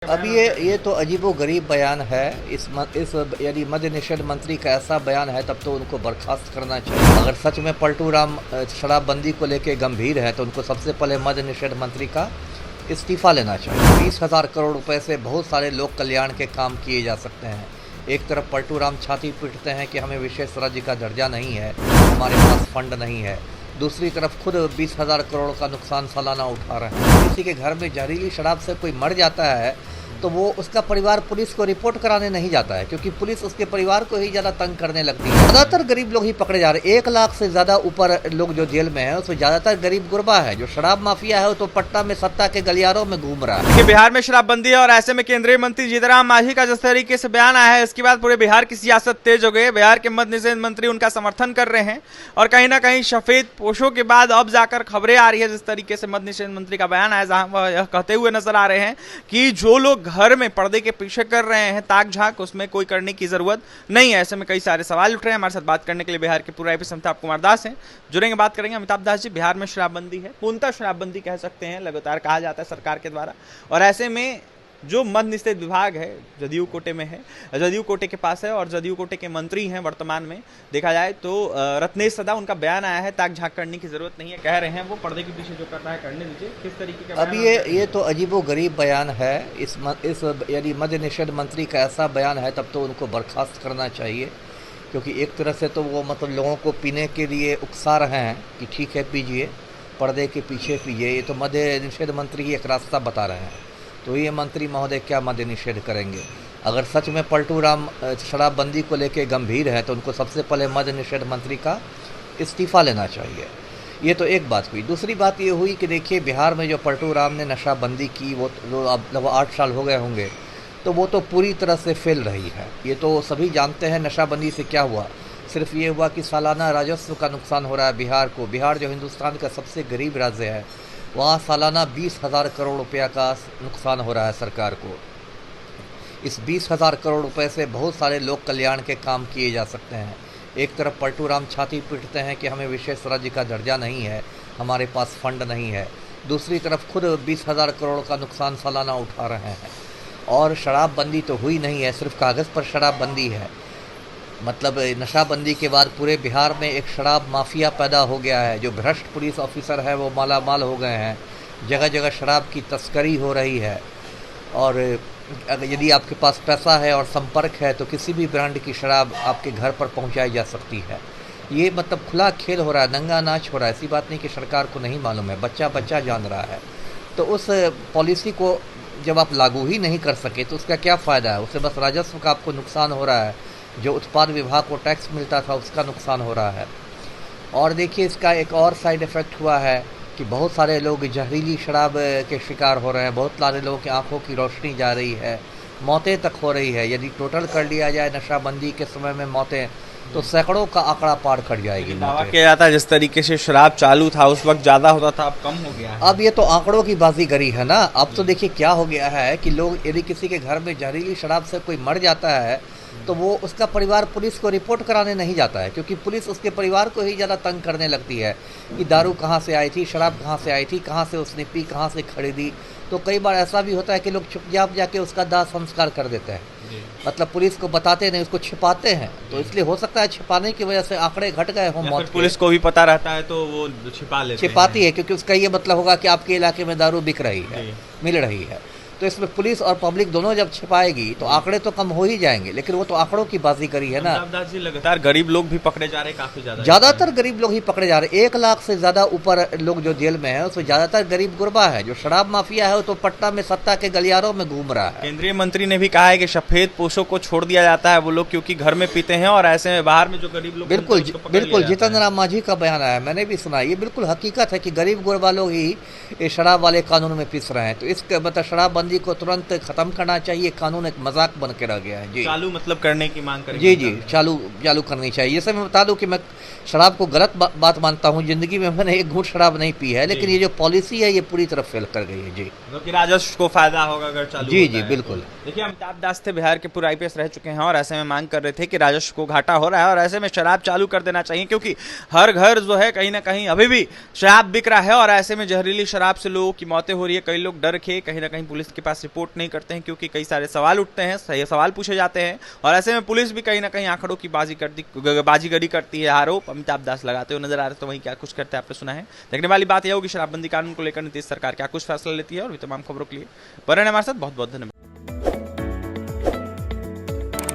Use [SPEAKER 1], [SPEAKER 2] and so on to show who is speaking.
[SPEAKER 1] अब ये तो अजीबोगरीब बयान है। इस यदि मद्य निषेध मंत्री का ऐसा बयान है तब तो उनको बर्खास्त करना चाहिए। अगर सच में पलटू राम शराबबंदी को लेके गंभीर है तो उनको सबसे पहले मद्य निषेध मंत्री का इस्तीफा लेना चाहिए। 20,000 करोड़ रुपए से बहुत सारे लोक कल्याण के काम किए जा सकते हैं। एक तरफ पलटू राम छाती पीटते हैं कि हमें विशेष राज्य का दर्जा नहीं है, हमारे पास फंड नहीं है। दूसरी तरफ खुद 20,000 करोड़ का नुकसान सालाना उठा रहे हैं। किसी के घर में जहरीली शराब से कोई मर जाता है तो वो उसका परिवार पुलिस को रिपोर्ट कराने नहीं जाता है, क्योंकि पुलिस उसके परिवार को ही ज़्यादा तंग करने लगती है। ज़्यादातर गरीब लोग ही पकड़े जा रहे हैं। 1 लाख से ज़्यादा ऊपर लोग जो जेल में है उसमें ज़्यादातर गरीब गुरबा है। जो शराब माफिया है वो तो पटना में सत्ता के गलियारों में घूम रहा है।
[SPEAKER 2] बिहार में शराबबंदी है और ऐसे में केंद्रीय मंत्री जीतनराम मांझी का जिस तरीके से बयान आया है, इसके बाद पूरे बिहार की सियासत तेज हो गई। बिहार के मद्य निषेध मंत्री उनका समर्थन कर रहे हैं और कहीं ना कहीं सफेद पोशों के बाद अब जाकर खबरें आ रही है जिस तरीके से मद्य निषेध मंत्री का बयान आया, जहां वह यह कहते हुए नजर आ रहे हैं कि जो लोग घर में पर्दे के पीछे कर रहे हैं ताक झांक, उसमें कोई करने की जरूरत नहीं है। ऐसे में कई सारे सवाल उठ रहे हैं। हमारे साथ बात करने के लिए बिहार के पूर्व आईपीएस अमिताभ कुमार दास हैं, जुड़ेंगे, बात करेंगे। अमिताभ दास जी, बिहार में शराबबंदी है, पूर्णतः शराबबंदी कह सकते हैं, लगातार कहा जाता है सरकार के द्वारा, और ऐसे में जो मद्य निषेध विभाग है जदयू कोटे में है, जदयू कोटे के पास है और जदयू कोटे के मंत्री हैं वर्तमान में देखा जाए तो रत्नेश सदा, उनका बयान आया है ताक झांक करने की जरूरत नहीं है, कह रहे हैं वो पर्दे के पीछे जो कर रहा है करने दीजिए। किस तरीके का
[SPEAKER 1] अब ये तो अजीबोगरीब बयान है। इस यदि मद्य निषेध मंत्री का ऐसा बयान है तब तो उनको बर्खास्त करना चाहिए, क्योंकि एक तरह से तो वो मतलब लोगों को पीने के लिए उकसा रहे हैं कि ठीक है पीजिए, पर्दे के पीछे पीजिए। ये तो मद्य निषेध मंत्री ही एक रास्ता बता रहे हैं। तो ये मंत्री महोदय क्या मद्य निषेध करेंगे? अगर सच में पलटू राम शराबबंदी को लेके गंभीर है तो उनको सबसे पहले मद्य निषेध मंत्री का इस्तीफा लेना चाहिए। ये तो एक बात हुई। दूसरी बात ये हुई कि देखिए, बिहार में जो पलटू राम ने नशाबंदी की वो अब लगभग 8 साल हो गए होंगे, तो वो तो पूरी तरह से फेल रही है। ये तो सभी जानते हैं नशाबंदी से क्या हुआ। सिर्फ ये हुआ कि सालाना राजस्व का नुकसान हो रहा है बिहार को। बिहार जो हिंदुस्तान का सबसे गरीब राज्य है, वहाँ सालाना 20,000 करोड़ रुपया का नुकसान हो रहा है सरकार को। इस 20,000 करोड़ रुपए से बहुत सारे लोक कल्याण के काम किए जा सकते हैं। एक तरफ पलटू राम छाती पीटते हैं कि हमें विशेष राज्य का दर्जा नहीं है, हमारे पास फंड नहीं है। दूसरी तरफ खुद 20,000 करोड़ का नुकसान सालाना उठा रहे हैं। और शराबबंदी तो हुई नहीं है, सिर्फ कागज़ पर शराबबंदी है। मतलब नशाबंदी के बाद पूरे बिहार में एक शराब माफिया पैदा हो गया है। जो भ्रष्ट पुलिस ऑफिसर है वो मालामाल हो गए हैं। जगह जगह शराब की तस्करी हो रही है। और यदि आपके पास पैसा है और संपर्क है तो किसी भी ब्रांड की शराब आपके घर पर पहुंचाई जा सकती है। ये मतलब खुला खेल हो रहा है, नंगा नाच हो रहा है। ऐसी बात नहीं कि सरकार को नहीं मालूम है, बच्चा बच्चा जान रहा है। तो उस पॉलिसी को जब आप लागू ही नहीं कर सके तो उसका क्या फ़ायदा है? उससे बस राजस्व का आपको नुकसान हो रहा है। जो उत्पाद विभाग को टैक्स मिलता था उसका नुकसान हो रहा है। और देखिए, इसका एक और साइड इफ़ेक्ट हुआ है कि बहुत सारे लोग जहरीली शराब के शिकार हो रहे हैं। बहुत सारे लोगों की आंखों की रोशनी जा रही है, मौतें तक हो रही है। यदि टोटल कर लिया जाए नशाबंदी के समय में मौतें, तो सैकड़ों का आंकड़ा पार कर जाएगी।
[SPEAKER 2] दावा किया जाता है जिस तरीके से शराब चालू था उस वक्त ज़्यादा होता था, अब कम हो गया है।
[SPEAKER 1] अब ये तो आंकड़ों की बाजीगरी है ना। अब तो देखिए क्या हो गया है कि लोग, यदि किसी के घर में जहरीली शराब से कोई मर जाता है तो वो उसका परिवार पुलिस को रिपोर्ट कराने नहीं जाता है, क्योंकि पुलिस उसके परिवार को ही ज़्यादा तंग करने लगती है कि दारू कहाँ से आई थी, शराब कहाँ से आई थी, कहाँ से उसने पी, कहाँ से खरीदी। तो कई बार ऐसा भी होता है कि लोग चुपचाप जाके उसका दाह संस्कार कर देते हैं। मतलब पुलिस को बताते नहीं, उसको छिपाते हैं। तो इसलिए हो सकता है छिपाने की वजह से आंकड़े घट गए हों मौत के।
[SPEAKER 2] पुलिस को भी पता रहता है तो वो छिपाती
[SPEAKER 1] है, क्योंकि उसका ये मतलब होगा कि आपके इलाके में दारू बिक रही है, मिल रही है। तो इसमें पुलिस और पब्लिक दोनों जब छिपाएगी तो आंकड़े तो कम हो ही जाएंगे, लेकिन वो तो आंकड़ों की बाजीगरी है ना।
[SPEAKER 2] लगातार गरीब लोग भी पकड़े जा रहे हैं, काफी
[SPEAKER 1] ज्यादातर गरीब लोग ही पकड़े जा रहे हैं। 1 लाख से ज्यादा ऊपर लोग जो जेल में है उसमें ज्यादातर गरीब गुरबा है। जो शराब माफिया है वो तो पटना में सत्ता के गलियारों में घूम रहा है।
[SPEAKER 2] केंद्रीय मंत्री ने भी कहा है कि सफेद पोशों को छोड़ दिया जाता है, वो लोग क्योंकि घर में पीते हैं और ऐसे में बाहर में जो गरीब लोग,
[SPEAKER 1] बिल्कुल जीतनराम मांझी का बयान आया, मैंने भी सुना। ये बिल्कुल हकीकत है कि गरीब गुरबा लोग ही शराब वाले कानून में पिस रहे हैं। तो इस मतलब शराबबंदी को तुरंत खत्म करना चाहिए। कानून एक मजाक बन के रह गया है। जी,
[SPEAKER 2] चालू मतलब करने की मांग करेंगे।
[SPEAKER 1] जी, चालू करनी चाहिए। जैसे मैं बता दूं कि मैं शराब को गलत बात मानता हूं। जिंदगी में मैंने एक घूंट शराब नहीं पी है, लेकिन ये जो पॉलिसी है ये पूरी तरह फेल कर गई है। जी,
[SPEAKER 2] क्योंकि राजस्व को फायदा होगा अगर चालू।
[SPEAKER 1] जी, बिल्कुल।
[SPEAKER 2] देखिए, अमिताभ दास थे, बिहार के पूर्व आईपीएस रह चुके हैं और ऐसे में मांग कर रहे थे कि राजस्व को घाटा हो रहा है और ऐसे में शराब चालू कर देना चाहिए, क्योंकि हर घर जो है कहीं ना कहीं अभी भी शराब बिक रहा है और ऐसे में जहरीली शराब से लोगों की मौतें हो रही है। कई लोग डर के कहीं ना कहीं पुलिस के के पास रिपोर्ट नहीं करते हैं, क्योंकि कई सारे सवाल उठते हैं, सही सवाल पूछे जाते हैं, और ऐसे में पुलिस भी कहीं ना कहीं आंकड़ों की बाजीगरी करती है। आरोप अमिताभ दास लगाते हुए नजर आ रहे, तो वहीं क्या कुछ करते हैं आपने सुना है। देखने वाली बात यह होगी शराबबंदी कानून को लेकर नीतीश सरकार क्या कुछ फैसला लेती है। और भी तमाम खबरों के लिए बने हमारे साथ। बहुत बहुत धन्यवाद।